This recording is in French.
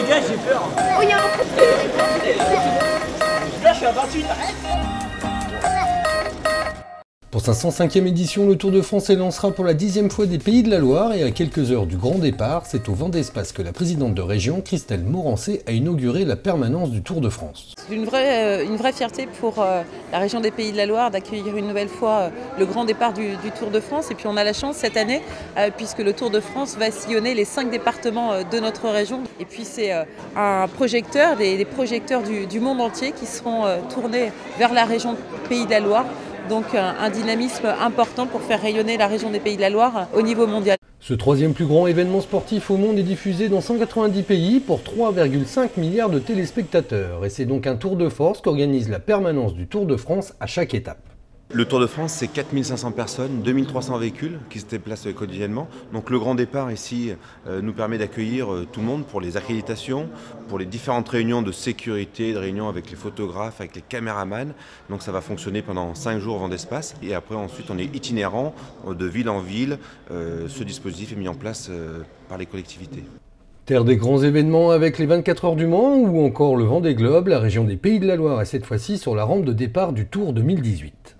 gars, j'ai peur. Oh, il y a Là, je suis à 28, arrête. Pour sa 105e édition, le Tour de France s'élancera pour la 10e fois des Pays de la Loire et à quelques heures du grand départ, c'est au Vendespace que la présidente de région, Christelle Morancé, a inauguré la permanence du Tour de France. C'est une vraie fierté pour la région des Pays de la Loire d'accueillir une nouvelle fois le grand départ du Tour de France. Et puis on a la chance cette année, puisque le Tour de France va sillonner les 5 départements de notre région. Et puis c'est un projecteur, des projecteurs du monde entier qui seront tournés vers la région Pays de la Loire. Donc un dynamisme important pour faire rayonner la région des Pays de la Loire au niveau mondial. Ce troisième plus grand événement sportif au monde est diffusé dans 190 pays pour 3,5 milliards de téléspectateurs. Et c'est donc un tour de force qu'organise la permanence du Tour de France à chaque étape. Le Tour de France, c'est 4500 personnes, 2300 véhicules qui se déplacent quotidiennement. Donc le grand départ ici nous permet d'accueillir tout le monde pour les accréditations, pour les différentes réunions de sécurité, de réunions avec les photographes, avec les caméramans. Donc ça va fonctionner pendant 5 jours au Vendespace. Et après ensuite on est itinérant de ville en ville. Ce dispositif est mis en place par les collectivités. Terre des grands événements avec les 24 heures du Mans ou encore le Vendée Globe, la région des Pays de la Loire est cette fois-ci sur la rampe de départ du Tour 2018.